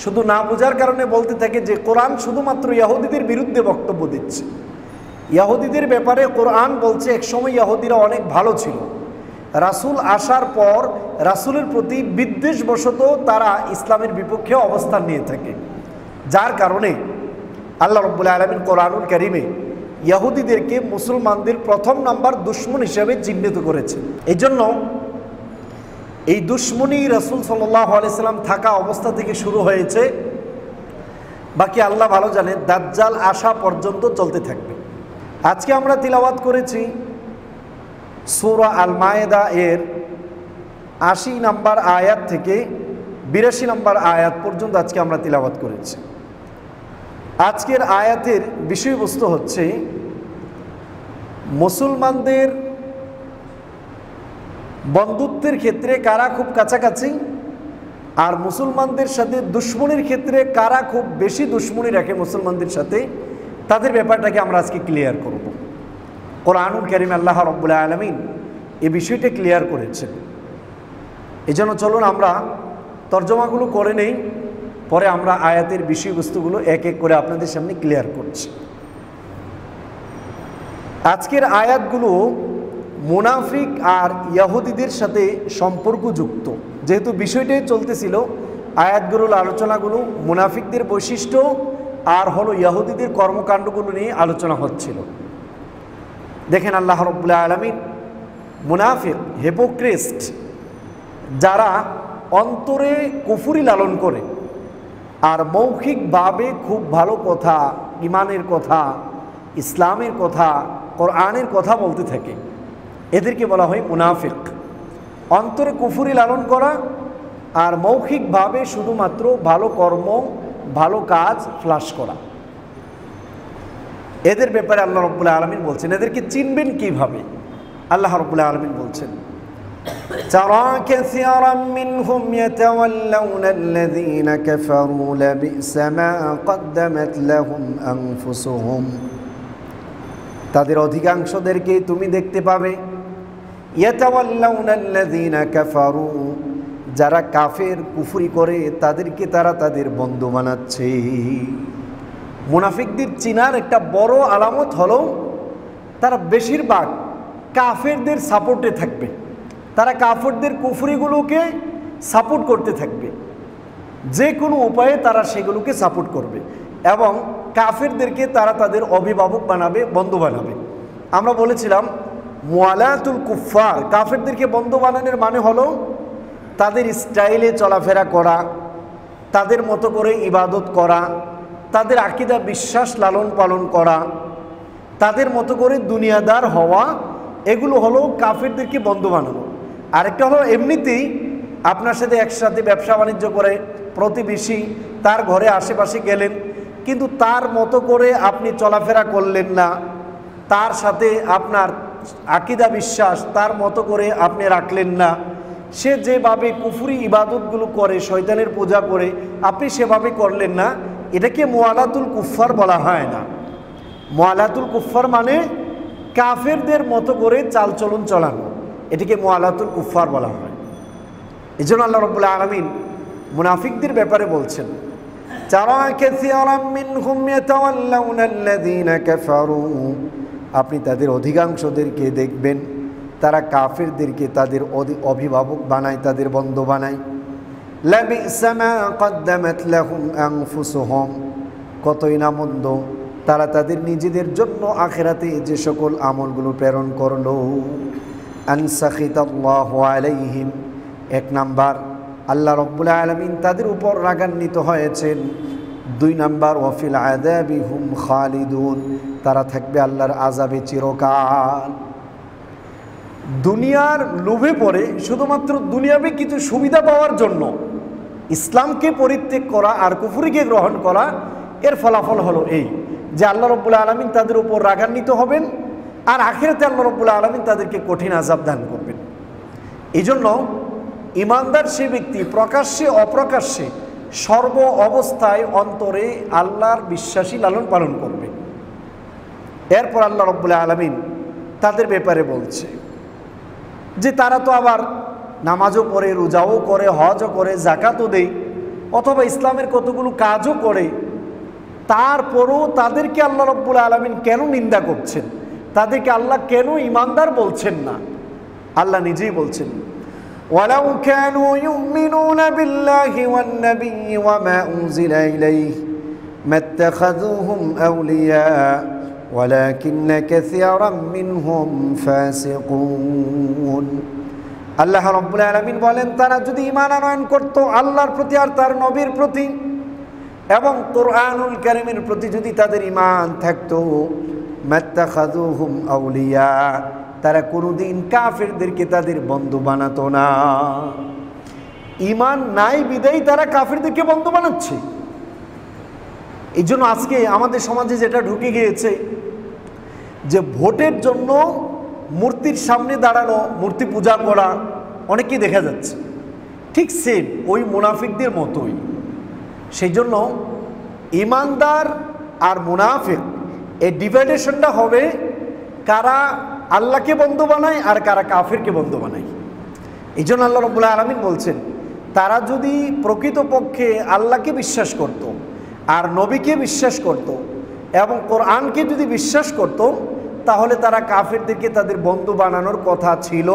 শুধু না বোঝার কারণে বলতে থাকে যে কোরআন শুধুমাত্র ইহুদিদের বিরুদ্ধে বক্তব্য দিচ্ছে। ইহুদিদের ব্যাপারে কোরআন বলছে একসময় ইহুদিরা অনেক ভালো ছিল, রাসূল আসার পর রাসূলের প্রতি বিদ্বেষবশত তারা ইসলামের বিপক্ষে অবস্থান নিয়ে থাকে, যার কারণে আল্লাহ রাব্বুল আলামিন কোরআনুল কারীমে ইহুদিদেরকে মুসলমানদের প্রথম নাম্বার দুশমন হিসেবে চিহ্নিত করেছেন। এই জন্য এই দুশমনী রাসূল সাল্লাল্লাহু আলাইহি সাল্লাম থাকা অবস্থা থেকে শুরু হয়েছে, বাকি আল্লাহ ভালো জানেন দাজ্জাল আসা পর্যন্ত চলতে থাকবে। আজকে আমরা তিলাওয়াত করেছি সূরা আল মায়েদা এর ৮০ নম্বর আয়াত থেকে ৮২ নম্বর আয়াত পর্যন্ত আজকে আমরা তিলাওয়াত করেছি। আজকের আয়াতের বিষয়বস্তু হচ্ছে মুসলমানদের বন্ধুত্বের ক্ষেত্রে কারা খুব কাছাকাছি, আর মুসলমানদের সাথে দুশমনির ক্ষেত্রে কারা খুব বেশি দুশমনি রাখে মুসলমানদের সাথে, তাদের ব্যাপারটাকে আমরা আজকে ক্লিয়ার করব। কোরআনুল কারীমে আল্লাহ রাব্বুল আলামিন এই বিষয়টা ক্লিয়ার করেছেন। এই জন্য চলুন আমরা তর্জমাগুলো করে নেই, পরে আমরা আয়াতের বিষয়বস্তুগুলো এক এক করে আপনাদের সামনে ক্লিয়ার করছি। আজকের আয়াতগুলো মুনাফিক আর ইহুদিদের সাথে সম্পর্কযুক্ত, যেহেতু বিষয়টাই চলতেছিল আয়াতগুলোর আলোচনাগুলো মুনাফিকদের বৈশিষ্ট্য আর হলো ইহুদিদের কর্মকাণ্ডগুলো নিয়ে আলোচনা হচ্ছিল। দেখেন আল্লাহ রাব্বুল আলামিন মুনাফিক হিপোক্রিস্ট যারা অন্তরে কুফরি লালন করে আর মৌখিকভাবে খুব ভালো কথা, ইমানের কথা, ইসলামের কথা, কোরআনের কথা বলতে থাকে, এদেরকে বলা হয় মুনাফিক। অন্তরে কুফরি লালন করা আর মৌখিকভাবে শুধুমাত্র ভালো কর্ম, ভালো কাজ ফ্লাশ করা, এদের ব্যাপারে আল্লাহ রাব্বুল আলামিন বলছেন এদেরকে চিনবেন কিভাবে। আল্লাহ রাব্বুল আলামিন বলছেন তারা কাসীরাম মিনহুম ইয়াতাওয়াল্লাউনা আল্লাযীনা কাফারু লাবিসা মা কদ্দামাত লাহুম আনফুসুহুম, তাদের অধিকাংশদেরকে তুমি দেখতে পাবে ইয়াতাওয়াল্লাউনা আল্লাযীনা কাফারু, যারা কাফের কুফরি করে তাদেরকে তারা তাদের বন্ধু বানাচ্ছে। মুনাফিকদের চিনার একটা বড় আলামত হলো তারা বেশিরভাগ কাফেরদের সাপোর্টে থাকবে, তারা কাফেরদের কুফরিগুলোকে সাপোর্ট করতে থাকবে, যে কোনো উপায়ে তারা সেগুলোকে সাপোর্ট করবে এবং কাফেরদেরকে তারা তাদের অভিভাবক বানাবে, বন্ধু বানাবে। আমরা বলেছিলাম মুআলাতুল কুফফার, কাফেরদেরকে বন্ধু বানানোর মানে হলো তাদের স্টাইলে চলাফেরা করা, তাদের মতো করে ইবাদত করা, তাদের আকীদা বিশ্বাস লালন পালন করা, তাদের মতো করে দুনিয়াদার হওয়া, এগুলো হলো কাফেরদেরকে বন্ধু বানানো। আরেকটা হলো এমনিতেই আপনার সাথে একসাথে ব্যবসা বাণিজ্য করে প্রতিবেশী, তার ঘরে আশেপাশে গেলেন কিন্তু তার মতো করে আপনি চলাফেরা করলেন না, তার সাথে আপনার আকীদা বিশ্বাস তার মতো করে আপনি রাখলেন না, সে যেভাবে কুফরি ইবাদতগুলো করে, শয়তানের পূজা করে, আপনি সেভাবে করলেন না, এটাকে মুআলাতুল কুফফার বলা হয় না। মুআলাতুল কুফফার মানে কাফেরদের মতো করে চালচলন চালানো, এটাকে মুআলাতুল কুফফার বলা হয়। এই জন্য আল্লাহ রাব্বুল আলামিন মুনাফিকদের ব্যাপারে বলছেন তারা কাসীরাম মিনহুম ইয়াতাওয়াল্লাউনা আল্লাযীনা কাফারু, আপনি তাদের অধিকাংশদেরকে দেখবেন তারা কাফেরদেরকে তাদের অভিভাবক বানায়, তাদের বন্ধু বানায়। লাবিসা মা কদ্দামাত লাহুম আনফুসুহুম, কতই না মন্দ তারা তাদের নিজেদের জন্য আখিরাতে যে সকল আমলগুলো প্রেরণ করলো। আনসাখিতাল্লাহু আলাইহিম, এক নাম্বার আল্লাহ রাব্বুল আলামিন তাদের উপর রাগান্বিত হয়েছেন। 2 নাম্বার ওয়াফিল আযাবি হুম খালিদুন, তারা থাকবে আল্লাহর আযাবে চিরকাল। দুনিয়ার লোভে পড়ে শুধুমাত্র দুনিয়াবে কিছু সুবিধা পাওয়ার জন্য ইসলামকে পরিত্যাগ করা আর কুফরিকে গ্রহণ করা, এর ফলাফল হলো এই যে আল্লাহ রাব্বুল আলামিন তাদের উপর রাগান্বিত হবেন আর আখিরাতে আল্লাহ রাব্বুল আলামিন তাদেরকে কঠিন আযাব দান করবেন। এই জন্য ইমানদার সে ব্যক্তি প্রকাশ্যে অপ্রকাশ্যে সর্ব অবস্থায় অন্তরে আল্লাহর বিশ্বাসী লালন পালন করবে। এরপর আল্লাহ রাব্বুল আলামিন তাদের ব্যাপারে বলছে যে তারা তো আবার নামাজও পড়ে, রোজাও করে, হজও করে, যাকাতও দেয়, অথবা ইসলামের কতগুলো কাজও করে, তারপরও তাদেরকে আল্লাহ রাব্বুল আলামিন কেন নিন্দা করছেন? তাদেরকে আল্লাহ কেন ঈমানদার বলছেন না? আল্লাহ নিজেই বলছেন, ওয়ালাউ কানু ইউমিনুনা বিল্লাহি ওয়ান নাবিয়্যি ওয়া মা উনজিলা ইলাইহি মাত্তাখাযুহুম আউলিয়া ওয়ালাকিন্না কাসীরাম মিনহুম ফাসিকুন। আল্লাহ রাব্বুল আলামিন বলেন, তারা যদি ঈমান আনয়ন করত আল্লাহর প্রতি আর তার নবীর প্রতি এবং কুরআনুল কারীমের প্রতি যদি তাদের ঈমান থাকতো, মাত্তাখাযুহুম আউলিয়া, তারা কোনোদিন কাফেরদেরকে তাদের বন্ধু বানাতো না। ঈমান নাই বিদায়ী তারা কাফেরদেরকে বন্ধু বানাচ্ছে। এই জন্য আজকে আমাদের সমাজে যেটা ঢুকে গিয়েছে যে ভোটের জন্য মূর্তির সামনে দাঁড়ানো, মূর্তি পূজা করা অনেকেই দেখা যাচ্ছে, ঠিক সেম ওই মুনাফিকদের মতোই। সেই জন্য ঈমানদার আর মুনাফিক এই ডিভাইডেশনটা হবে কারা আল্লাহকে বন্ধু বানায় আর কারা কাফেরকে বন্ধু বানায়। এই জন্য আল্লাহ রাব্বুল আলামিন বলছেন, তারা যদি প্রকৃতপক্ষে আল্লাহকে বিশ্বাস করত আর নবীকে বিশ্বাস করত এবং কোরআনকে যদি বিশ্বাস করত, তাহলে তারা কাফেরদেরকে তাদের বন্ধু বানানোর কথা ছিল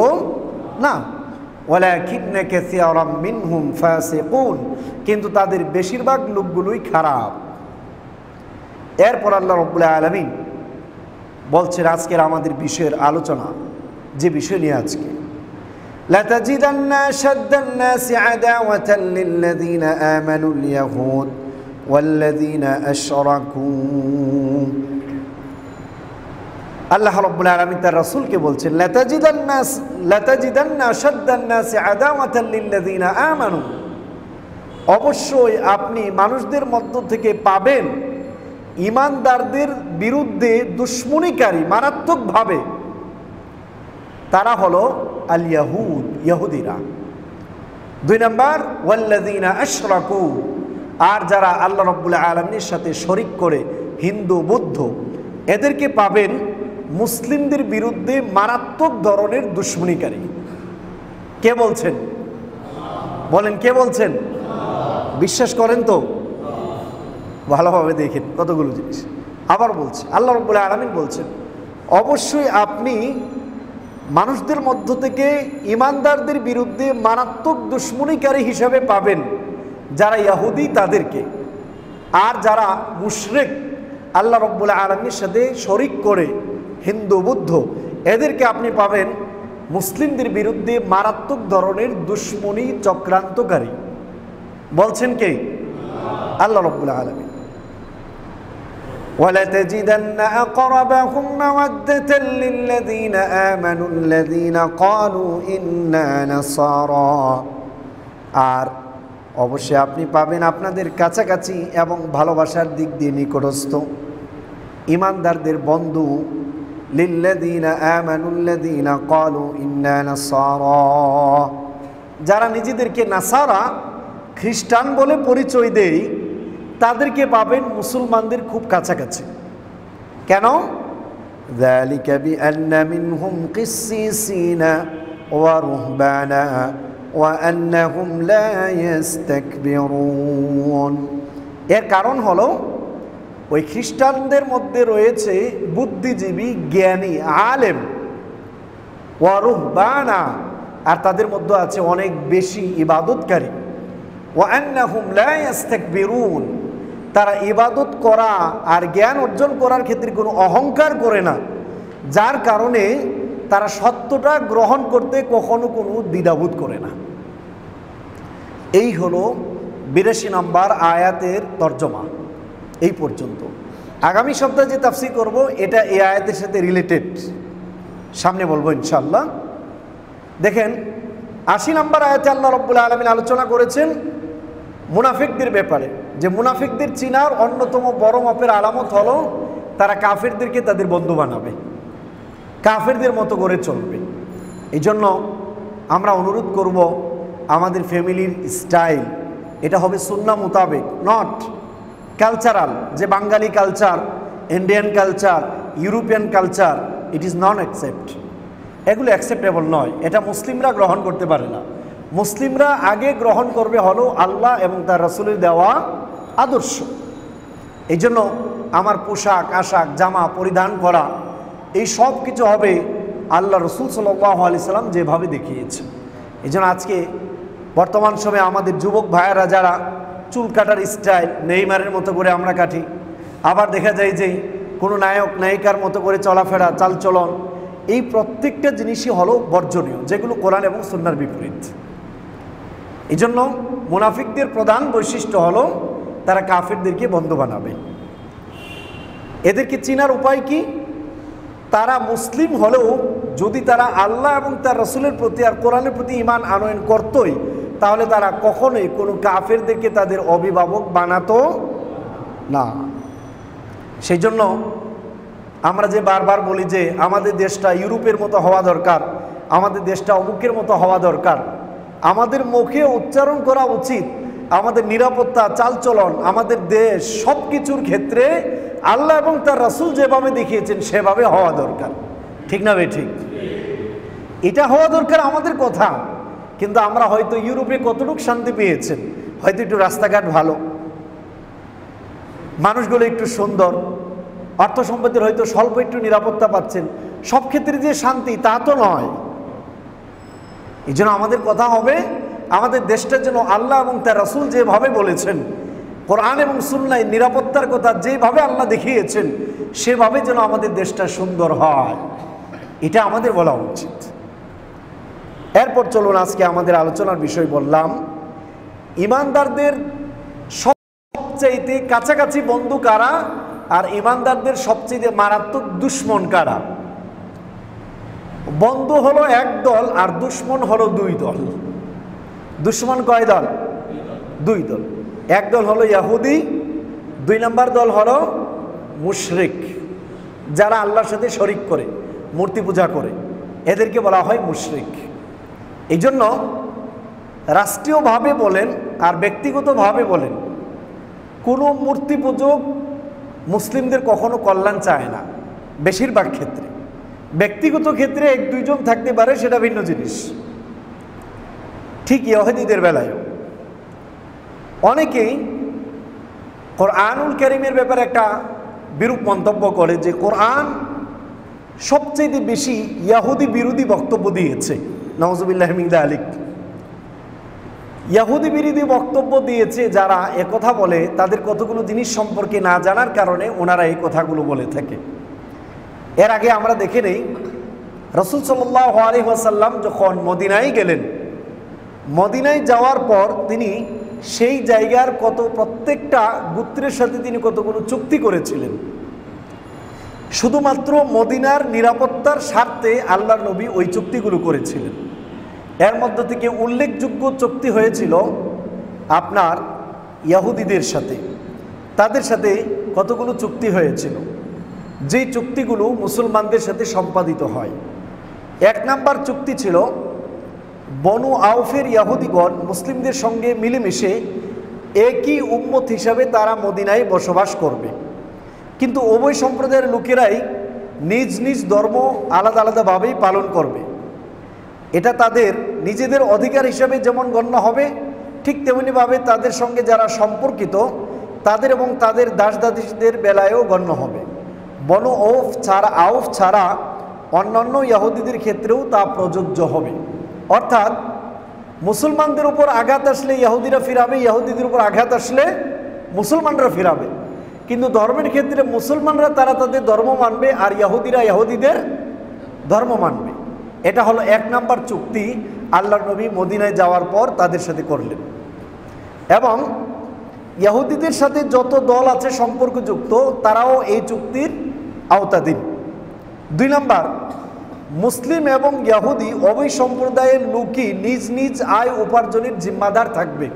না। ওয়ালাকিন্না কাসীরাম মিনহুম ফাসিকুন, কিন্তু তাদের বেশিরভাগ লোকগুলোই খারাপ। এরপর আল্লাহ রাব্বুল আলামিন বলছেন আজকের আমাদের বিষয়ের আলোচনা, যে বিষয় নিয়ে আজকে, লাতাজিদান্না আশাদ্দান নাসি আদাওয়াতান লিল্লাযীনা আমানুল ইয়াহুদ ওয়াল্লাযীনা আশরাকু। আল্লাহ রাব্বুল আলামিন তার রাসূলকে বলছেন, লাতাজিদান্না আশাদ্দান নাসি আদাওয়াতান লিল্লাযীনা আমানু, অবশ্যই আপনি মানুষদের মধ্য থেকে পাবেন ঈমানদারদের বিরুদ্ধে দুশমনীকারী মারাত্মকভাবে। তারা হলো আল ইয়াহুদ, ইহুদিরা। 2 নম্বর ওয়াল্লাযীনা আশরাকু, আর যারা আল্লাহ রাব্বুল আলামিনের সাথে শরীক করে, হিন্দু বৌদ্ধ, এদেরকে পাবেন মুসলিমদের বিরুদ্ধে মারাত্মক ধরনের দুশমনীকারী। কে বলছেন? বলেন, কে বলছেন? বিশ্বাস করেন তো? ভালোভাবে দেখেন কতগুলো জিনিস। আবার বলছে আল্লাহ রাব্বুল আলামিন বলছেন, অবশ্যই আপনি মানুষদের মধ্য থেকে ঈমানদারদের বিরুদ্ধে মারাত্মক দুশমনীকারী হিসাবে পাবেন যারা ইহুদি তাদেরকে, আর যারা মুশরিক আল্লাহ রাব্বুল আলামিনের সাথে শরীক করে, হিন্দু বৌদ্ধ, এদেরকে আপনি পাবেন মুসলিমদের বিরুদ্ধে মারাত্মক ধরনের দুশমনী চক্রান্তকারী। বলছেন কে? আল্লাহ রাব্বুল আলামিন। وَلَتَجِدَنَّ أَقْرَبَهُمْ مَوَدَّةً لِلَّذِينَ آمَنُوا الَّذِينَ قَالُوا إِنَّا نَصَارَى, আর অবশ্যই আপনি পাবেন আপনাদের কাছাকাছি এবং ভালোবাসার দিক দিয়ে নিকটস্থ ঈমানদারদের বন্ধু, লিল্লাযীনা আমানুল্লাযীনা ক্বালু ইন্না নাসারা, যারা নিজেদেরকে নাসারা, খ্রিস্টান বলে পরিচয় দেয়, তাদেরকে পাবেন মুসলমানদের খুব কাছাকাছি। কেন? যালিকা বিআন্না মিনহুম কিসসিসিনা ওয়া রুহবানা ওয়া আন্নাহুম লা ইস্তাকবিরুন। এর কারণ হলো ওই খ্রিস্টানদের মধ্যে রয়েছে বুদ্ধিজীবী, জ্ঞানী, আলেম, ওয়া রুহবানা, আর তাদের মধ্যে আছে অনেক বেশি ইবাদতকারী। ওয়া আন্নাহুম লা ইস্তাকবিরুন, তারা ইবাদত করা আর জ্ঞান অর্জন করার ক্ষেত্রে কোনো অহংকার করে না, যার কারণে তারা সত্যটা গ্রহণ করতে কখনো কোনো দ্বিধাবোধ করে না। এই হলো 82 নম্বর আয়াতের তর্জমা। এই পর্যন্ত। আগামী সপ্তাহে যে তাফসীর করব এটা এই আয়াতের সাথে রিলেটেড, সামনে বলবো ইনশাআল্লাহ। দেখেন 80 নম্বর আয়াতে আল্লাহ রাব্বুল আলামিন আলোচনা করেছেন মুনাফিকদের ব্যাপারে, যে মুনাফিকদের চিনার অন্যতম বড় মাপের আলামত হলো তারা কাফেরদেরকে তাদের বন্ধু বানাবে, কাফেরদের মতো করে চলবে। এই জন্য আমরা অনুরোধ করব আমাদের ফ্যামিলির স্টাইল এটা হবে সুন্নাহ মোতাবেক, নট কালচারাল, যে Bengali culture, Indian culture, European culture, it is non accept. এগুলো অ্যাকসেপ্টেবল নয়, এটা মুসলিমরা গ্রহণ করতে পারে না। মুসলিমরা আগে গ্রহণ করবে হলো আল্লাহ এবং তার রাসূলের দেওয়া আদর্শ। এই জন্য আমার পোশাক আশাক জামা পরিধান করা এই সব কিছু হবে আল্লাহ রসুল সাল্লাল্লাহু আলাইহি সাল্লাম যেভাবে দেখিয়েছে। এই জন্য আজকে বর্তমান সময়ে আমাদের যুবক ভাইয়েরা যারা চুল কাটার স্টাইল নেইমারের মতো করে আমরা কাটি, আবার দেখা যায় যে কোনো নায়ক নায়িকার মতো করে চলাফেরা চালচলন, এই প্রত্যেকটা জিনিসই হলো বর্জনীয়, যেগুলো কোরআন এবং সুন্নাহর বিপরীত। এই জন্য মুনাফিকদের প্রধান বৈশিষ্ট্য হলো তারা কাফেরদেরকে বন্ধু বানাবে। এদেরকে চিনার উপায় কি? তারা মুসলিম হলেও যদি তারা আল্লাহ এবং তার রাসূলের প্রতি আর কোরআনের প্রতি ঈমান আনয়ন করতই, তাহলে তারা কখনোই কোনো কাফেরদেরকে তাদের অভিভাবক বানাতো না। সেই জন্য আমরা যে বারবার বলি যে আমাদের দেশটা ইউরোপের মতো হওয়া দরকার, আমাদের দেশটা অমুকের মতো হওয়া দরকার, আমাদের মুখে উচ্চারণ করা উচিত আমাদের নিরাপত্তা চালচলন, আমাদের দেশ সব কিছুর ক্ষেত্রে আল্লাহ এবং তার রাসূল যেভাবে দেখিয়েছেন সেভাবে হওয়া দরকার। ঠিক না ভাই? ঠিক, এটা হওয়া দরকার আমাদের কথা। কিন্তু আমরা হয়তো ইউরোপে কতটুকু শান্তি পেয়েছেন, হয়তো একটু রাস্তাঘাট ভালো, মানুষগুলো একটু সুন্দর, অর্থ সম্পত্তির হয়তো স্বল্প একটু নিরাপত্তা পাচ্ছেন, সব ক্ষেত্রে যে শান্তি তা তো নয়। এই জন্য আমাদের কথা হবে আমাদের দেশটার জন্য আল্লাহ এবং তার রাসূল যেভাবে বলেছেন, কোরআন এবং সুন্নাহয় নিরাপত্তার কথা যেভাবে আল্লাহ দেখিয়েছেন, সেভাবে যেন আমাদের দেশটা সুন্দর হয়, এটা আমাদের বলা উচিত। এরপর চলুন আজকে আমাদের আলোচনার বিষয় বললাম ইমানদারদের সবচাইতে কাছাকাছি বন্ধু কারা আর ইমানদারদের সবচেয়ে মারাত্মক দুশমন কারা। বন্ধু হলো এক দল আর দুশমন হলো দুই দল। দুশমন কয় দল? দুই দল। এক দল হলো ইহুদি, দুই নম্বর দল হলো মুশরিক, যারা আল্লাহর সাথে শরিক করে, মূর্তি পূজা করে, এদেরকে বলা হয় মুশরিক। এই জন্য রাষ্ট্রীয়ভাবে বলেন আর ব্যক্তিগতভাবে বলেন, কোনো মূর্তি পূজক মুসলিমদের কখনো কল্যাণ চায় না বেশিরভাগ ক্ষেত্রে। ব্যক্তিগত ক্ষেত্রে এক দুইজন থাকতে পারে, সেটা ভিন্ন জিনিস। ঠিক ইহুদিদের বেলায় অনেকেই কোরআনুল কারীমের ব্যাপারে একটা বিরূপ মন্তব্য করে যে কোরআন সবচেয়ে বেশি ইহুদি বিরোধী বক্তব্য দিয়েছে। নাউজুবিল্লাহ মিন যালিক। ইহুদি বিরোধী বক্তব্য দিয়েছে যারা একথা বলে, তাদের কতগুলো জিনিস সম্পর্কে না জানার কারণে ওনারা এই কথাগুলো বলে থাকে। এর আগে আমরা দেখে নেই রাসূল সাল্লাল্লাহু আলাইহি ওয়াসাল্লাম যখন মদিনায় গেলেন, মদিনায় যাওয়ার পর তিনি সেই জায়গার প্রত্যেকটা গোত্রের সাথে তিনি কতগুলো চুক্তি করেছিলেন। শুধুমাত্র মদিনার নিরাপত্তার স্বার্থে আল্লাহর নবী ওই চুক্তিগুলো করেছিলেন। এর মধ্য থেকে উল্লেখযোগ্য চুক্তি হয়েছিল আপনার ইহুদিদের সাথে, তাদের সাথে কতগুলো চুক্তি হয়েছিল, যেই চুক্তিগুলো মুসলমানদের সাথে সম্পাদিত হয়। এক নাম্বার চুক্তি ছিল বনু আউফের ইহুদিগণ মুসলিমদের সঙ্গে মিলেমিশে একই উম্মত হিসাবে তারা মদিনায় বসবাস করবে, কিন্তু উভয় সম্প্রদায়ের লোকেরাই নিজ নিজ ধর্ম আলাদা আলাদাভাবেই পালন করবে। এটা তাদের নিজেদের অধিকার হিসাবে যেমন গণ্য হবে, ঠিক তেমনিভাবে তাদের সঙ্গে যারা সম্পর্কিত তাদের এবং তাদের দাস দাসীদের বেলায়ও গণ্য হবে। বনু আউফ ছাড়া অন্যান্য ইহুদিদের ক্ষেত্রেও তা প্রযোজ্য হবে। অর্থাৎ মুসলমানদের উপর আঘাত আসলে ইহুদিরা ফিরাবে, ইহুদিদের উপর আঘাত আসলে মুসলমানরা ফিরাবে। কিন্তু ধর্মের ক্ষেত্রে মুসলমানরা তারা তাদের ধর্ম মানবে আর ইহুদিরা ইহুদিদের ধর্ম মানবে। এটা হলো এক নাম্বার চুক্তি আল্লাহর নবী মদিনায় যাওয়ার পর তাদের সাথে করলেন। এবং ইহুদিদের সাথে যত দল আছে সম্পর্কযুক্ত তারাও এই চুক্তির আওতাধীন। দুই নাম্বার, মুসলিম এবং ইহুদি উভয় সম্প্রদায়ের লোকই নিজ নিজ আয় উপার্জনের জিম্মাদার থাকবে।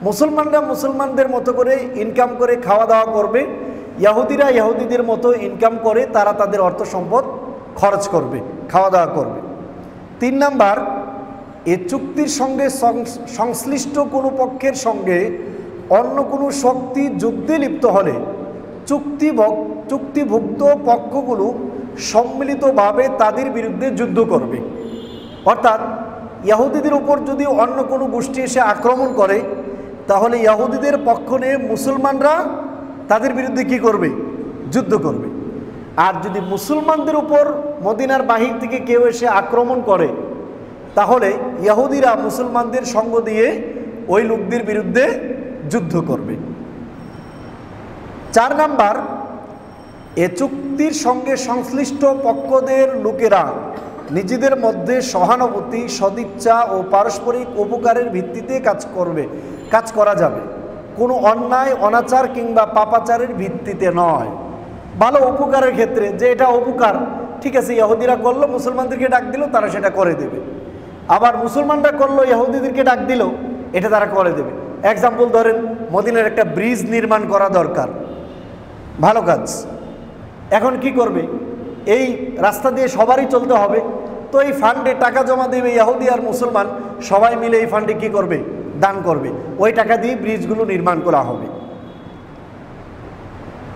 মুসলমানরা মুসলমানদের মতো করে ইনকাম করে খাওয়া দাওয়া করবে, ইহুদিরা ইহুদিদের মতো ইনকাম করে তারা তাদের অর্থ সম্পদ খরচ করবে, খাওয়া দাওয়া করবে। তিন নাম্বার, এ চুক্তির সঙ্গে সংশ্লিষ্ট কোনো পক্ষের সঙ্গে অন্য কোনো শক্তি যুদ্ধে লিপ্ত হলে চুক্তিভুক্ত পক্ষগুলো সম্মিলিতভাবে তাদের বিরুদ্ধে যুদ্ধ করবে। অর্থাৎ ইহুদিদের উপর যদি অন্য কোনো গোষ্ঠী এসে আক্রমণ করে, তাহলে ইহুদিদের পক্ষ নিয়ে মুসলমানরা তাদের বিরুদ্ধে কি করবে? যুদ্ধ করবে। আর যদি মুসলমানদের উপর মদিনার বাহির থেকে কেউ এসে আক্রমণ করে, তাহলে ইহুদিরা মুসলমানদের সঙ্গ দিয়ে ওই লোকদের বিরুদ্ধে যুদ্ধ করবে। 4 নাম্বার, এ চুক্তির সঙ্গে সংশ্লিষ্ট পক্ষদের লোকেরা নিজেদের মধ্যে সহানুভূতি, সদিচ্ছা ও পারস্পরিক উপকারের ভিত্তিতে কাজ করা যাবে, কোনো অন্যায়, অনাচার কিংবা পাপাচারের ভিত্তিতে নয়। ভালো উপকারের ক্ষেত্রে যে এটা উপকার, ঠিক আছে, ইহুদিরা করলো, মুসলমানদেরকে ডাক দিল, তারা সেটা করে দেবে। আবার মুসলমানরা করলো, ইহুদিদেরকে ডাক দিল, এটা তারা করে দেবে। এক্সাম্পল ধরেন, মদিনার একটা ব্রিজ নির্মাণ করা দরকার, ভালো কাজ। এখন কি করবে? এই রাস্তা দিয়ে সবারই চলতে হবে, তো এই ফান্ডে টাকা জমা দেবে ইহুদি আর মুসলমান, সবাই মিলে এই ফান্ডে কি করবে? দান করবে। ওই টাকা দিয়ে ব্রিজগুলো নির্মাণ করা হবে।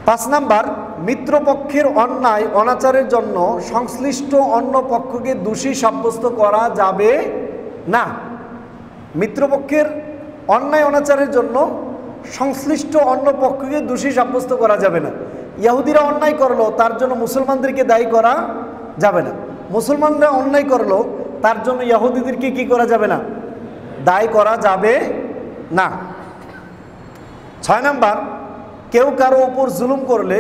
5 নাম্বার, মিত্রপক্ষের অন্যায় অনাচারের জন্য সংশ্লিষ্ট অন্য পক্ষকে দোষী সাব্যস্ত করা যাবে না। মিত্রপক্ষের অন্যায় অনাচারের জন্য সংশ্লিষ্ট অন্য পক্ষকে দোষী সাব্যস্ত করা যাবে না। ইহুদিরা অন্যায় করলো, তার জন্য মুসলমানদেরকে দায়ী করা যাবে না। মুসলমানরা অন্যায় করলো, তার জন্য ইহুদিদেরকে কি করা যাবে না? দায়ী করা যাবে না। 6 নাম্বার, কেউ কারো উপর জুলুম করলে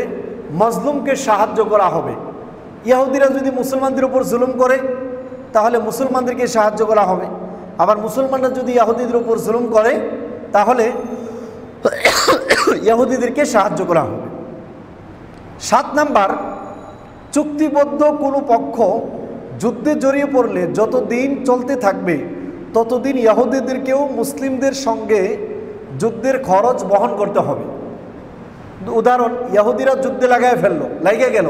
মজলুমকে সাহায্য করা হবে। ইহুদিরা যদি মুসলমানদের উপর জুলুম করে, তাহলে মুসলমানদেরকে সাহায্য করা হবে। আবার মুসলমানরা যদি ইহুদিদের উপর জুলুম করে, তাহলে ইহুদিদেরকে সাহায্য করা হবে। 7 নাম্বার, চুক্তিবদ্ধ কোনো পক্ষ যুদ্ধে জড়িয়ে পড়লে যতদিন চলতে থাকবে ততদিন ইহুদিদেরকেও মুসলিমদের সঙ্গে যুদ্ধের খরচ বহন করতে হবে। উদাহরণ, ইহুদিরা যুদ্ধে লাগিয়ে গেল,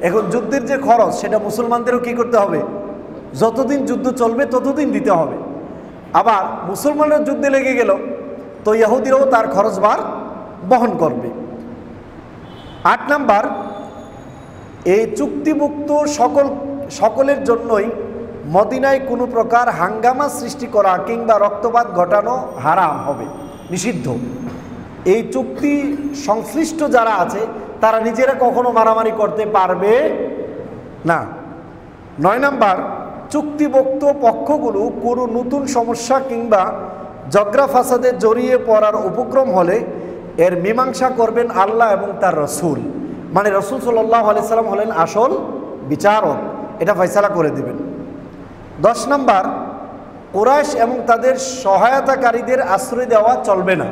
এখন যুদ্ধের যে খরচ সেটা মুসলমানদেরও কি করতে হবে? যতদিন যুদ্ধ চলবে ততদিন দিতে হবে। আবার মুসলমানরা যুদ্ধে লেগে গেল, তো ইহুদিরাও তার খরচভার বহন করবে। 8 নাম্বার, এই চুক্তিভুক্ত সকলের জন্যই মদিনায় কোনো প্রকার হাঙ্গামা সৃষ্টি করা কিংবা রক্তপাত ঘটানো হারাম হবে, নিষিদ্ধ। এই চুক্তি সংশ্লিষ্ট যারা আছে তারা নিজেরা কখনো মারামারি করতে পারবে না। 9 নাম্বার, চুক্তিভুক্ত পক্ষগুলো কোনো নতুন সমস্যা কিংবা ঝগড়া ফাসাদে জড়িয়ে পড়ার উপক্রম হলে এর মীমাংসা করবেন আল্লাহ এবং তার রসুল। মানে রসুল সাল্লাল্লাহু আলাইহি সাল্লাম হলেন আসল বিচারক, এটা ফয়সালা করে দিবেন। 10 নাম্বার, কুরাইশ এবং তাদের সহায়তাকারীদের আশ্রয় দেওয়া চলবে না।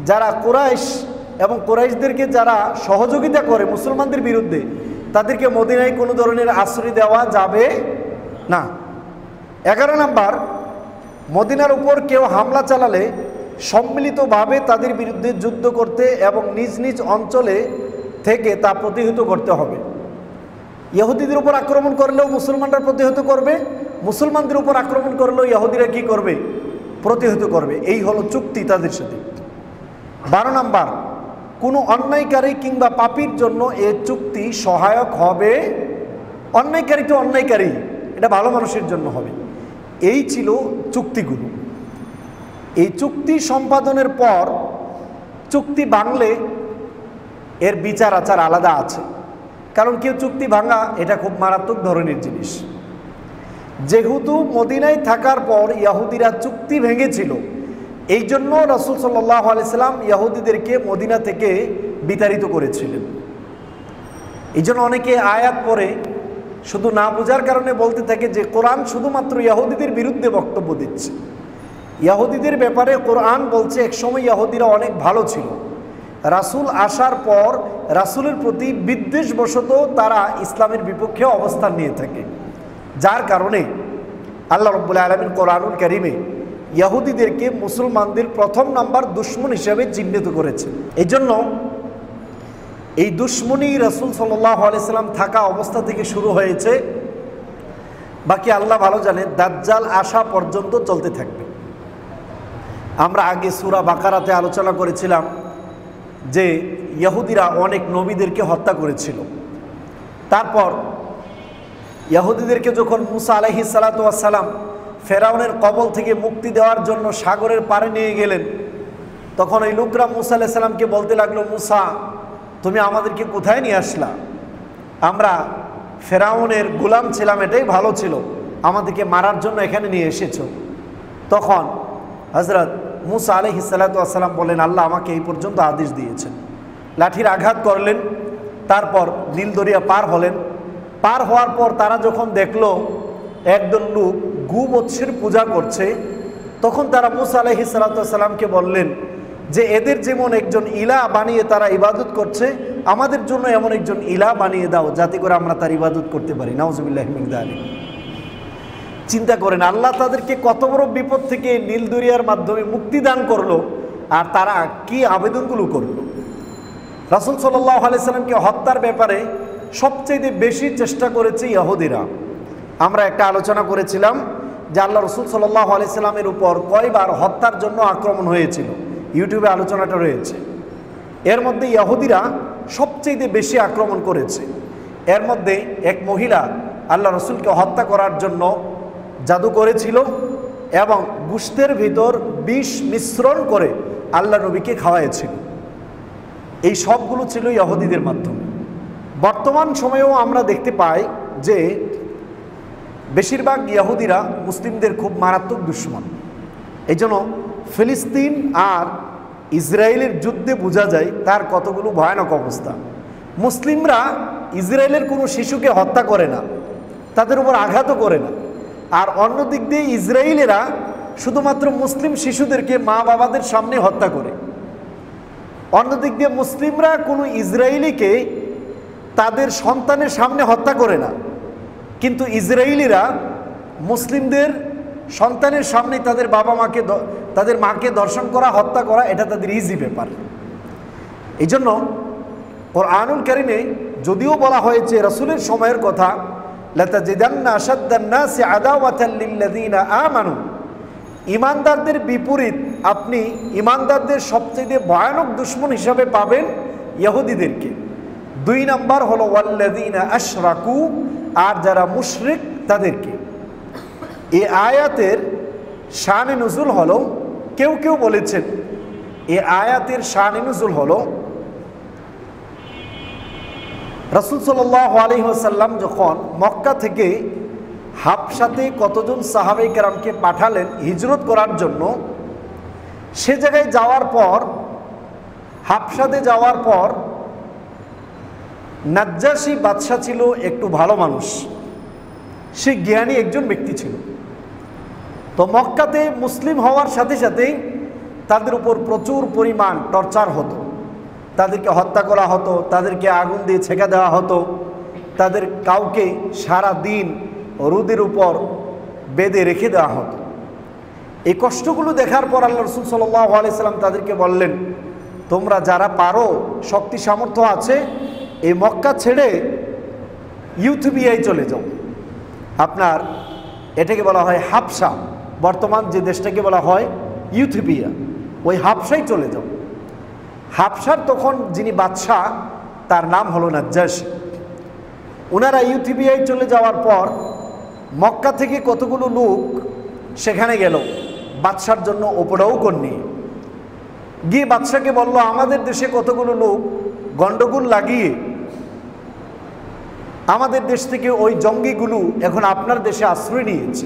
যারা কুরাইশ এবং কুরাইশদেরকে যারা সহযোগিতা করে মুসলমানদের বিরুদ্ধে, তাদেরকে মদিনায় কোনো ধরনের আশ্রয় দেওয়া যাবে না। 11 নাম্বার, মদিনার উপর কেউ হামলা চালালে সম্মিলিতভাবে তাদের বিরুদ্ধে যুদ্ধ করতে এবং নিজ নিজ অঞ্চলে থেকে তা প্রতিহত করতে হবে। ইহুদিদের উপর আক্রমণ করলেও মুসলমানরা প্রতিহত করবে, মুসলমানদের উপর আক্রমণ করলেও ইহুদিরা কি করবে? প্রতিহত করবে। এই হলো চুক্তি তাদের সাথে। 12 নাম্বার, কোনো অন্যায়কারী কিংবা পাপীর জন্য এ চুক্তি সহায়ক হবে। অন্যায়কারী তো অন্যায়কারী, এটা ভালো মানুষের জন্য হবে। এই ছিল চুক্তিগুলো। এই চুক্তি সম্পাদনের পর চুক্তি ভাঙলে এর বিচার আচার আলাদা আছে, কারণ কেউ চুক্তি ভাঙা এটা খুব মারাত্মক ধরনের জিনিস। যেহেতু মদিনায় থাকার পর ইহুদিরা চুক্তি ভেঙেছিল, এই জন্য রাসূল সাল্লাল্লাহু আলাইহি সাল্লাম ইহুদিদেরকে মদিনা থেকে বিতাড়িত করেছিলেন। এই জন্য অনেকে আয়াত পড়ে শুধু না বোঝার কারণে বলতে থাকে যে কোরআন শুধুমাত্র ইহুদিদের বিরুদ্ধে বক্তব্য দিচ্ছে। ইহুদিদের ব্যাপারে কোরআন বলছে একসময় ইহুদিরা অনেক ভালো ছিল, রাসূল আসার পর রাসূলের প্রতি বিদ্বেষবশত তারা ইসলামের বিপক্ষে অবস্থান নিয়ে থাকে, যার কারণে আল্লাহ রাব্বুল আলামিন কোরআনুল কারীমে ইহুদিদেরকে মুসলমানদের প্রথম নাম্বার দুশমন হিসেবে চিহ্নিত করেছে। এই জন্য এই দুশমনি রাসূল সাল্লাল্লাহু আলাইহি সাল্লাম থাকা অবস্থা থেকে শুরু হয়েছে, বাকি আল্লাহ ভালো জানেন দাজ্জাল আসা পর্যন্ত চলতে থাকবে। আমরা আগে সূরা বাকারাতে আলোচনা করেছিলাম যে ইহুদিরা অনেক নবীদেরকে হত্যা করেছিল। তারপর ইহুদিদেরকে যখন মুসা আলাইহিস সালাতু ওয়াস সালাম ফেরাউনের কবল থেকে মুক্তি দেওয়ার জন্য সাগরের পাড়ে নিয়ে গেলেন, তখন ওই লোকরা মুসা আলাইহিস সালামকে বলতে লাগলো, মুসা তুমি আমাদেরকে কোথায় নিয়ে আসলা? আমরা ফেরাউনের গোলাম ছিলাম, এটাই ভালো ছিল, আমাদেরকে মারার জন্য এখানে নিয়ে এসেছো। তখন হযরত মুসা আলাইহিস সালাতু ওয়াস সালাম বলেন, আল্লাহ আমাকে এই পর্যন্ত আদেশ দিয়েছেন। লাঠির আঘাত করলেন, তারপর নীল দরিয়া পার হলেন। পার হওয়ার পর তারা যখন দেখলো একদল লোক গু বৎসের পূজা করছে, তখন তারা মুসা আলাইহিস সালাতু ওয়াস সালামকে বললেন যে এদের যেমন একজন ইলাহ বানিয়ে তারা ইবাদত করছে, আমাদের জন্য এমন একজন ইলাহ বানিয়ে দাও যাতে করে আমরা তার ইবাদত করতে পারি। নাউজুবিল্লাহি মিন যালিক। চিন্তা করেন, আল্লাহ তাদেরকে কত বড় বিপদ থেকে নীল দরিয়ার মাধ্যমে মুক্তি দান করলো, আর তারা কি আবেদনগুলো করলো। রাসূল সাল্লাল্লাহু আলাইহি সাল্লামকে হত্যার ব্যাপারে সবচেয়ে বেশি চেষ্টা করেছে ইহুদিরা। আমরা একটা আলোচনা করেছিলাম যে আল্লাহ রাসূল সাল্লাল্লাহু আলাইহি সাল্লামের উপর কয়বার হত্যার জন্য আক্রমণ হয়েছিল, ইউটিউবে আলোচনাটা রয়েছে। এর মধ্যে ইহুদিরা সবচেয়ে বেশি আক্রমণ করেছে। এর মধ্যে এক মহিলা আল্লাহ রাসূলকে হত্যা করার জন্য জাদু করেছিল এবং গোশতের ভিতর বিষ মিশ্রণ করে আল্লাহ নবীকে খাওয়াইছিল। এই সবগুলো ছিল ইহুদিদের মাধ্যমে। বর্তমান সময়েও আমরা দেখতে পাই যে বেশিরভাগ ইহুদিরা মুসলিমদের খুব মারাত্মক দুশমন। এই জন্য ফিলিস্তিন আর ইসরায়েলের যুদ্ধে বোঝা যায় তার কতগুলো ভয়ানক অবস্থা। মুসলিমরা ইসরায়েলের কোনো শিশুকে হত্যা করে না, তাদের উপর আঘাতও করে না, আর অন্যদিক দিয়ে ইসরায়েলেরা শুধুমাত্র মুসলিম শিশুদেরকে মা বাবাদের সামনে হত্যা করে। অন্যদিক দিয়ে মুসলিমরা কোনো ইসরায়েলিকে তাদের সন্তানের সামনে হত্যা করে না, কিন্তু ইসরায়েলিরা মুসলিমদের সন্তানের সামনে তাদের বাবা মাকে তাদের মাকে দর্শন করা, হত্যা করা, এটা তাদের ইজি ব্যাপার। এই জন্য কোরআনুল কারীমে যদিও বলা হয়েছে রাসূলের সময়ের কথা, লাতাজিদান্না আশাদ্দান নাসি আদাওয়াতাল লিল্লাযিনা আমানু, ইমানদারদের বিপরীত আপনি ইমানদারদের সবচেয়ে ভয়ানক দুশমন হিসাবে পাবেন ইহুদিদেরকে। 2 নাম্বার হলো ওয়াল্লাযিনা আশরাকু, আর যারা মুশরিক তাদেরকে। এই আয়াতের শানে নুজুল হলো, কেউ কেউ বলেছেন এই আয়াতের শানে নুজুল হলো রাসূল সাল্লাল্লাহু আলাইহি ওয়াসাল্লাম যখন মক্কা থেকে হাবশাতে কতজন সাহাবায়ে কেরামকে পাঠালেন হিজরত করার জন্য, সে জায়গায় যাওয়ার পর, হাবশাতে যাওয়ার পর নাজ্জাশী বাদশা ছিল একটু ভালো মানুষ, সে জ্ঞানী একজন ব্যক্তি ছিল। তো মক্কাতে মুসলিম হওয়ার সাথে সাথেই তাদের উপর প্রচুর পরিমাণ টর্চার হতো, তাদেরকে হত্যা করা হতো, তাদেরকে আগুন দিয়ে ছেঁকা দেওয়া হতো, তাদের কাউকে সারা দিন রোদের উপর বেঁধে রেখে দেওয়া হতো। এই কষ্টগুলো দেখার পর আল্লাহ রাসূল সাল্লাল্লাহু আলাইহি সাল্লাম তাদেরকে বললেন, তোমরা যারা পারো, শক্তি সামর্থ্য আছে, এই মক্কা ছেড়ে ইথিওপিয়ায় চলে যাও। আপনার এটাকে বলা হয় হাবশা, বর্তমান যে দেশটাকে বলা হয় ইথিওপিয়া, ওই হাবশায় চলে যাও। হাবশার তখন যিনি বাদশাহ তার নাম হলো নাজ্জাশী। ওনারা ইথিওপিয়ায় চলে যাওয়ার পর মক্কা থেকে কতগুলো লোক সেখানে গেল বাদশার জন্য উপঢৌকন নিয়ে। গিয়ে বাদশাকে বলল, আমাদের দেশে কতগুলো লোক গন্ডগোল লাগিয়ে আমাদের দেশ থেকে ওই জঙ্গিগুলো এখন আপনার দেশে আশ্রয় নিয়েছে,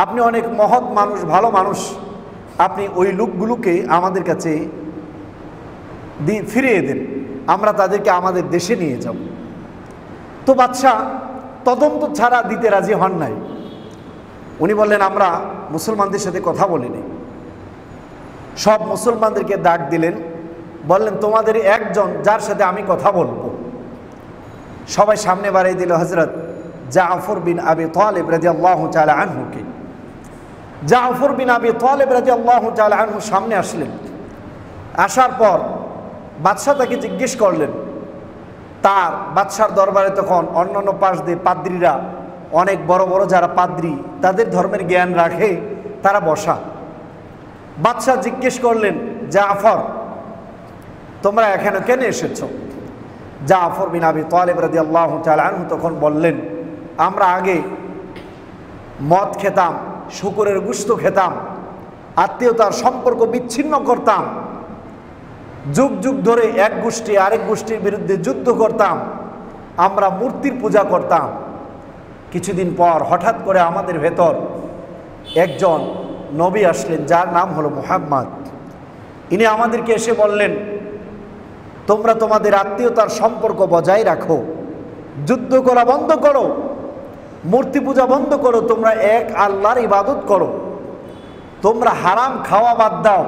আপনি অনেক মহৎ মানুষ, ভালো মানুষ, আপনি ওই লোকগুলোকে আমাদের কাছে ফিরিয়ে দেন, আমরা তাদেরকে আমাদের দেশে নিয়ে যাব। তো বাদশাহ তদন্ত ছাড়া দিতে রাজি হন নাই। উনি বললেন, আমরা মুসলমানদের সাথে কথা বলিনি। সব মুসলমানদেরকে ডাক দিলেন, বললেন তোমাদের একজন যার সাথে আমি কথা বলবো। সবাই সামনে বাড়িয়ে দিল হযরত জাফর বিন আবি তালিব রাদিয়াল্লাহু তাআলা আনহুকে। জাফর বিন আবি তালিব রাদিয়াল্লাহু তাআলা আনহু সামনে আসলেন। আসার পর বাদশাহ তাকে জিজ্ঞেস করলেন, তার বাদশার দরবারে তখন অন্যান্য পাশ দিয়ে পাদ্রীরা, অনেক বড় বড় যারা পাদ্রী তাদের ধর্মের জ্ঞান রাখে, তারা বসা। বাদশাহ জিজ্ঞেস করলেন, জাফর তোমরা এখানে কেন এসেছো? জাফর বিন আবি তালিব রাদিয়াল্লাহু তাআলা আনহু তখন বললেন, আমরা আগে মদ খেতাম, শুকরের গোশত খেতাম, আত্মীয়তার সম্পর্ক বিচ্ছিন্ন করতাম, যুগ যুগ ধরে এক গোষ্ঠী আরেক গোষ্ঠীর বিরুদ্ধে যুদ্ধ করতাম, আমরা মূর্তির পূজা করতাম। কিছুদিন পর হঠাৎ করে আমাদের ভেতর একজন নবী আসলেন, যার নাম হলো মুহাম্মদ। ইনি আমাদেরকে এসে বললেন, তোমরা তোমাদের আত্মীয়তার সম্পর্ক বজায় রাখো, যুদ্ধ করা বন্ধ করো, মূর্তি পূজা বন্ধ করো, তোমরা এক আল্লাহর ইবাদত করো, তোমরা হারাম খাওয়া বাদ দাও,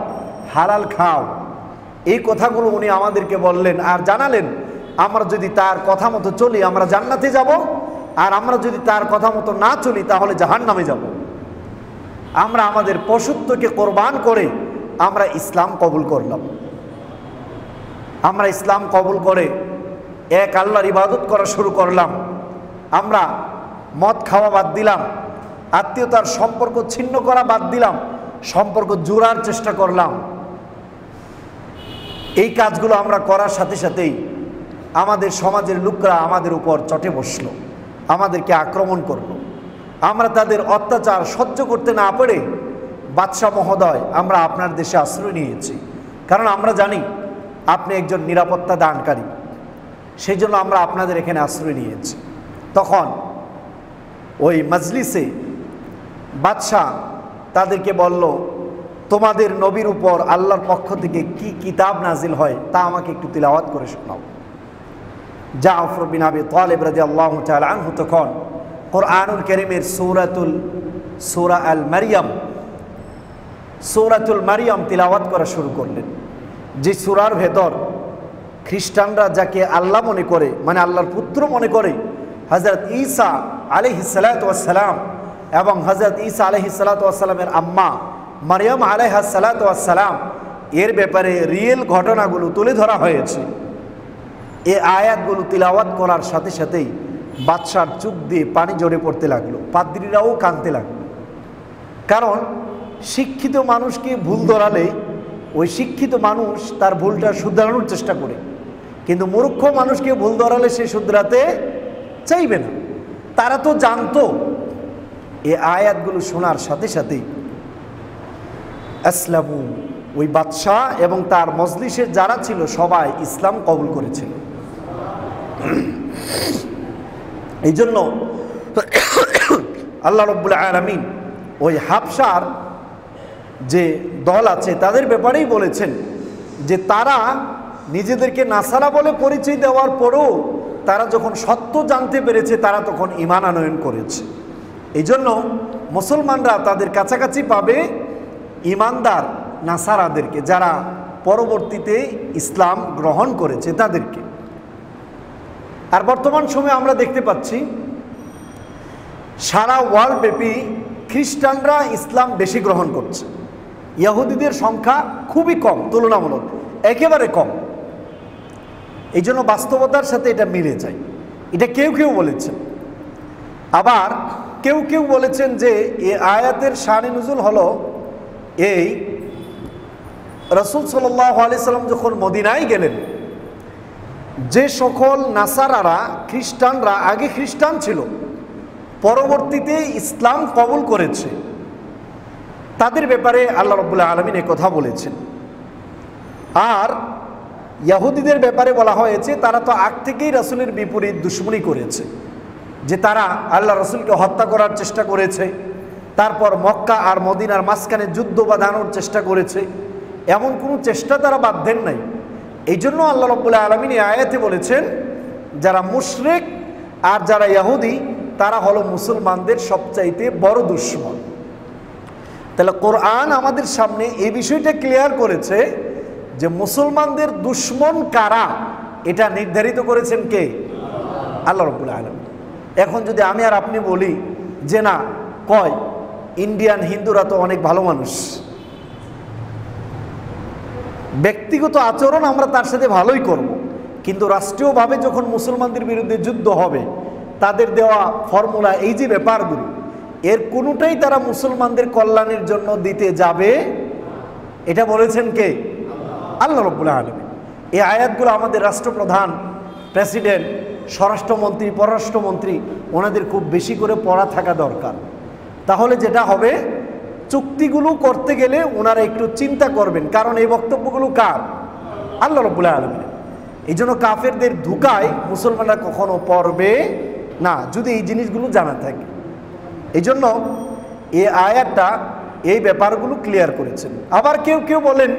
হালাল খাও। এই কথাগুলো উনি আমাদেরকে বললেন আর জানালেন, আমরা যদি তার কথা মতো চলি আমরা জান্নাতে যাব, আর আমরা যদি তার কথা মতো না চলি তাহলে জাহান্নামে যাব। আমরা আমাদের পশুত্বকে কোরবান করে আমরা ইসলাম কবুল করলাম। আমরা ইসলাম কবুল করে এক আল্লাহর ইবাদত করা শুরু করলাম। আমরা মদ খাওয়া বাদ দিলাম, আত্মীয়তার সম্পর্ক ছিন্ন করা বাদ দিলাম, সম্পর্ক জোড়ার চেষ্টা করলাম। এই কাজগুলো আমরা করার সাথে সাথেই আমাদের সমাজের লোকরা আমাদের উপর চটে বসলো, আমাদেরকে আক্রমণ করলো। আমরা তাদের অত্যাচার সহ্য করতে না পেরে বাদশাহ মহোদয়, আমরা আপনার দেশে আশ্রয় নিয়েছি, কারণ আমরা জানি আপনি একজন নিরাপত্তা দানকারী, সেই জন্য আমরা আপনাদের এখানে আশ্রয় নিয়েছি। তখন ওই মজলিসে বাদশাহ তাদেরকে বলল, তোমাদের নবীর উপর আল্লাহর পক্ষ থেকে কি কিতাব নাজিল হয় তা আমাকে একটু তিলাওয়াত করে শোনাও। জাফর বিন আবি তালিব রাদিয়াল্লাহু তাআলা আনহু তখন কোরআনুল কারীমের সূরা সূরাতুল মারিয়াম তিলাওয়াত করা শুরু করলেন। যে সূরার ভেতর খ্রিস্টানরা যাকে আল্লাহ মনে করে, মানে আল্লাহর পুত্র মনে করে, হযরত ঈসা আলাইহিস সালাতু ওয়াস সালাম এবং হযরত ঈসা আলাইহিস সালাতু ওয়াস সালামের আম্মা মারিয়াম আলাইহাস সালাতু ওয়াস সালাম, এর ব্যাপারে রিয়েল ঘটনাগুলো তুলে ধরা হয়েছে। এই আয়াতগুলো তিলাওয়াত করার সাথে সাথেই বাদশার চোখ দিয়ে পানি ঝরে পড়তে লাগলো, পাদ্রীরাও কাঁদতে লাগলো। কারণ শিক্ষিত মানুষকে ভুল ধরালে ওই শিক্ষিত মানুষ তার ভুলটা শুধরানোর চেষ্টা করে, কিন্তু মূর্খ মানুষকে ভুল ধরালে সে শুধরাতে চাইবে না। তারা তো জানতো। এই আয়াতগুলো শোনার সাথে সাথেই আসলামু, ওই বাদশাহ এবং তার মজলিসের যারা ছিল সবাই ইসলাম কবুল করেছিল। এই জন্য আল্লাহ রাব্বুল আলামিন ওই হাবশার যে দল আছে তাদের ব্যাপারেই বলেছেন যে তারা নিজেদেরকে নাসারা বলে পরিচয় দেওয়ার পরেও তারা যখন সত্য জানতে পেরেছে তারা তখন ঈমান আনয়ন করেছে। এই জন্য মুসলমানরা তাদের কাছাকাছি পাবে ঈমানদার নাসারাদেরকে, যারা পরবর্তীতে ইসলাম গ্রহণ করেছে তাদেরকে। আর বর্তমান সময়ে আমরা দেখতে পাচ্ছি সারা ওয়ার্ল্ড ব্যাপী খ্রিস্টানরা ইসলাম বেশি গ্রহণ করছে, ইহুদিদের সংখ্যা খুবই কম, তুলনামূলক একেবারে কম। এই জন্য বাস্তবতার সাথে এটা মিলে যায়। এটা কেউ কেউ বলেছেন। আবার কেউ কেউ বলেছেন যে এই আয়াতের শানে নুজুল হলো এই রাসূল সাল্লাল্লাহু আলাইহি সাল্লাম যখন মদিনায় গেলেন, যে সকল নাসারারা খ্রিস্টানরা আগে খ্রিস্টান ছিল পরবর্তীতে ইসলাম কবুল করেছে তাদের ব্যাপারে আল্লাহ রাব্বুল আলামিন এই কথা বলেছেন। আর ইহুদিদের ব্যাপারে বলা হয়েছে তারা তো আগ থেকেই রাসূলের বিপরীত দুশমনি করেছে, যে তারা আল্লাহ রাসূলকে হত্যা করার চেষ্টা করেছে, তারপর মক্কা আর মদিনার মাঝখানে যুদ্ধ বাঁধানোর চেষ্টা করেছে। এমন কোনো চেষ্টা তারা বাদ দেন নাই। এই জন্য আল্লাহ রাব্বুল আলামিন এই আয়াতে বলেছেন যারা মুশরিক আর যারা ইহুদি তারা হলো মুসলমানদের সবচাইতে বড় দুশমন। তাহলে কোরআন আমাদের সামনে এই বিষয়টা ক্লিয়ার করেছে যে মুসলমানদের দুশমন কারা এটা নির্ধারিত করেছেন কে? আল্লাহ রাব্বুল আলামিন। এখন যদি আমি আর আপনি বলি যে না, কয় ইন্ডিয়ান হিন্দুরা তো অনেক ভালো মানুষ, ব্যক্তিগত আচরণ আমরা তার সাথে ভালোই করব, কিন্তু রাষ্ট্রীয়ভাবে যখন মুসলমানদের বিরুদ্ধে যুদ্ধ হবে তাদের দেওয়া ফর্মুলা, এই যে ব্যাপারগুলো, এর কোনোটাই তারা মুসলমানদের কল্যাণের জন্য দিতে যাবে, এটা বলেছেন কে? আল্লাহ রাব্বুল আলামিন। এই আয়াতগুলো আমাদের রাষ্ট্রপ্রধান, প্রেসিডেন্ট, স্বরাষ্ট্রমন্ত্রী, পররাষ্ট্রমন্ত্রী ওনাদের খুব বেশি করে পড়া থাকা দরকার। তাহলে যেটা হবে, চুক্তিগুলো করতে গেলে ওনারা একটু চিন্তা করবেন, কারণ এই বক্তব্যগুলো কার? আল্লাহ রাব্বুল আলামিন। এই জন্য কাফেরদের ধোঁকায় মুসলমানরা কখনো পড়বে না, যদি এই জিনিসগুলো জানা থাকে। এই জন্য এই আয়াতটা এই ব্যাপারগুলো ক্লিয়ার করেছেন। আবার কেউ কেউ বলেন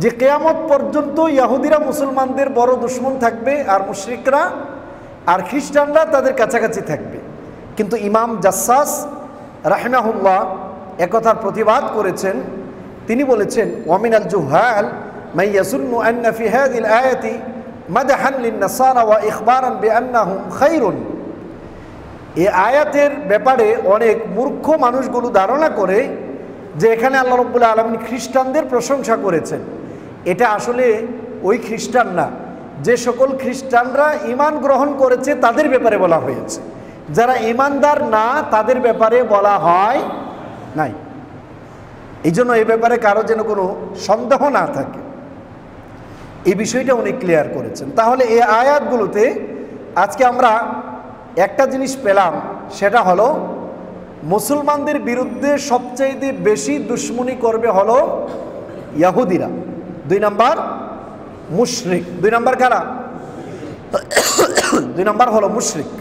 যে কিয়ামত পর্যন্ত ইহুদিরা মুসলমানদের বড় দুশমন থাকবে, আর মুশরিকরা আর খ্রিস্টানরা তাদের কাছাকাছি থাকবে। কিন্তু ইমাম জাসসাস রাহিমাহুল্লাহ একথার প্রতিবাদ করেছেন। তিনি বলেছেন, ওয়ামিনাল জুহাল মান ইয়াজুন্নু আন্না ফি হাযিল আয়াতি মাদহান লিন-নাসারা ওয়া ইখবারান বিআন্নাহুম খায়রুন। এই আয়াতের ব্যাপারে অনেক মূর্খ মানুষগুলো ধারণা করে যে এখানে আল্লাহ রাব্বুল আলামিন খ্রিস্টানদের প্রশংসা করেছেন। এটা আসলে ওই খ্রিস্টান না, যে সকল খ্রিস্টানরা ঈমান গ্রহণ করেছে তাদের ব্যাপারে বলা হয়েছে। যারা ঈমানদার না তাদের ব্যাপারে বলা হয় নাই। এই জন্য এই ব্যাপারে কারো যেন কোনো সন্দেহ না থাকে, এই বিষয়টা উনি ক্লিয়ার করেছেন। তাহলে এই আয়াতগুলোতে আজকে আমরা একটা জিনিস পেলাম, সেটা হলো মুসলমানদের বিরুদ্ধে সবচাইতে বেশি দুশমনি করবে হলো ইহুদিরা, 2 নাম্বার মুশরিক। 2 নাম্বার কারা? 2 নাম্বার হলো মুশরিক।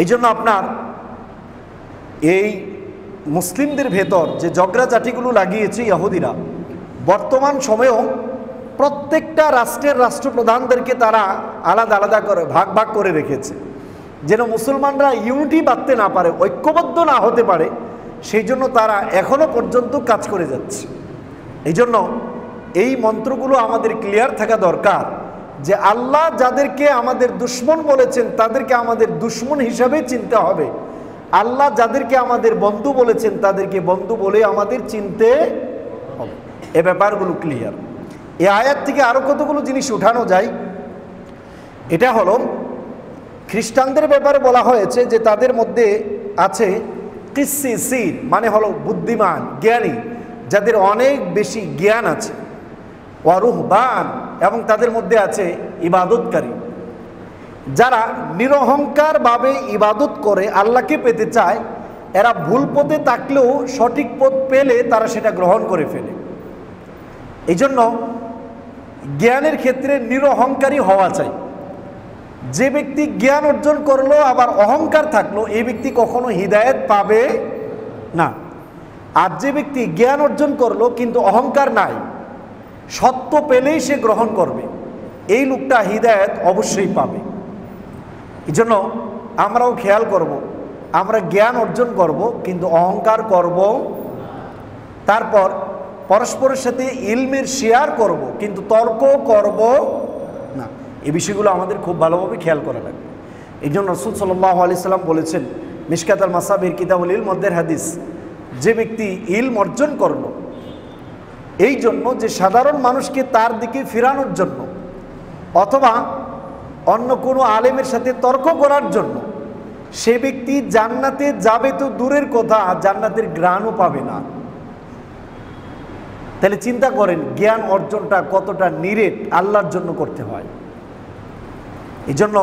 এই জন্য আপনার এই মুসলিমদের ভেতর যে ঝগড়াঝাটিগুলো লাগিয়েছে ইহুদিরা, বর্তমান সময়েও প্রত্যেকটা রাষ্ট্রের রাষ্ট্রপ্রধানদেরকে তারা আলাদা আলাদা করে ভাগ ভাগ করে রেখেছে, যেন মুসলমানরা ইউনিটি বাঁধতে না পারে, ঐক্যবদ্ধ না হতে পারে। সেই জন্য তারা এখনো পর্যন্ত কাজ করে যাচ্ছে। এই জন্য এই মন্ত্রগুলো আমাদের ক্লিয়ার থাকা দরকার যে আল্লাহ যাদেরকে আমাদের দুশমন বলেছেন তাদেরকে আমাদের দুশমন হিসাবে চিনতে হবে। আল্লাহ যাদেরকে আমাদের বন্ধু বলেছেন তাদেরকে বন্ধু বলে আমাদের চিনতে হবে। এ ব্যাপারগুলো ক্লিয়ার। এই আয়াত থেকে আরও কতগুলো জিনিস উঠানো যায়। এটা হলো খ্রিস্টানদের ব্যাপারে বলা হয়েছে যে তাদের মধ্যে আছে কিসিসির, মানে হলো বুদ্ধিমান জ্ঞানী, যাদের অনেক বেশি জ্ঞান আছে, ওয়ারুহবান, এবং তাদের মধ্যে আছে ইবাদতকারী, যারা নিরহংকারভাবে ইবাদত করে আল্লাহকে পেতে চায়। এরা ভুল পথে থাকলেও সঠিক পথ পেলে তারা সেটা গ্রহণ করে ফেলে। এই জন্য জ্ঞানের ক্ষেত্রে নিরহংকারী হওয়া চাই। যে ব্যক্তি জ্ঞান অর্জন করলো আবার অহংকার থাকলো, এই ব্যক্তি কখনো হিদায়াত পাবে না। আর যে ব্যক্তি জ্ঞান অর্জন করলো কিন্তু অহংকার নাই, সত্য পেলেই সে গ্রহণ করবে, এই লোকটা হিদায়াত অবশ্যই পাবে। এই জন্য আমরাও খেয়াল করব, আমরা জ্ঞান অর্জন করব কিন্তু অহংকার করব। তারপর পরস্পরের সাথে ইলমের শেয়ার করব কিন্তু তর্ক করব না। এই বিষয়গুলো আমাদের খুব ভালোভাবে খেয়াল করা লাগবে। এই জন্য রাসূল সাল্লাল্লাহু আলাইহি সাল্লাম বলেছেন, মিশকাত আল মাসাবির কিতাবুল ইলম মধ্যের হাদিস, যে ব্যক্তি ইলম অর্জন করলো এই জন্য যে সাধারণ মানুষকে তার দিকে ফিরানোর জন্য অথবা অন্য কোনো আলেমের সাথে তর্ক করার জন্য, সে ব্যক্তি জান্নাতে যাবে তো দূরের কথা, জান্নাতের ঘ্রাণও পাবে না। তাহলে চিন্তা করেন জ্ঞান অর্জনটা কতটা নিরেট আল্লাহর জন্য করতে হয়। এই জন্য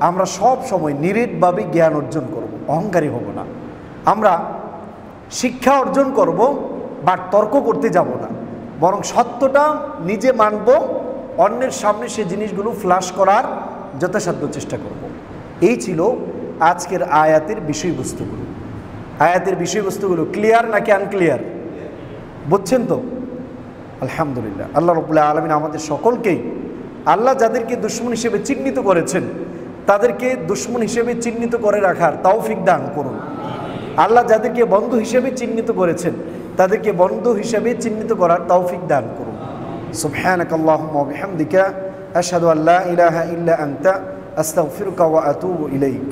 আমরা সব সময় নিরেটভাবে জ্ঞান অর্জন করব, অহংকারী হব না। আমরা শিক্ষা অর্জন করব বাট তর্ক করতে যাব না, বরং সত্যটা নিজে মানব, অন্যের সামনে সে জিনিসগুলো ফ্ল্যাশ করার যথাসাধ্য চেষ্টা করব। এই ছিল আজকের আয়াতের বিষয়বস্তুগুলো। আয়াতের বিষয়বস্তুগুলো ক্লিয়ার নাকি আনক্লিয়ার? বুঝছেন তো? আলহামদুলিল্লাহ। আল্লাহ রাব্বুল আলামিন আমাদের সকলকেই আল্লাহ যাদেরকে দুশমন হিসেবে চিহ্নিত করেছেন তাদেরকে দুশমন হিসেবে চিহ্নিত করে রাখার তৌফিক দান করুন। আল্লাহ যাদেরকে বন্ধু হিসেবে চিহ্নিত করেছেন তাদেরকে বন্ধু হিসেবে চিহ্নিত করার তৌফিক দান করুন। সুবহানাকাল্লাহুম্মা ওয়া বিহামদিকা আশহাদু আল্লা ইলাহা ইল্লা আনতা আস্তাগফিরুকা ওয়া আতুবু ইলাইক।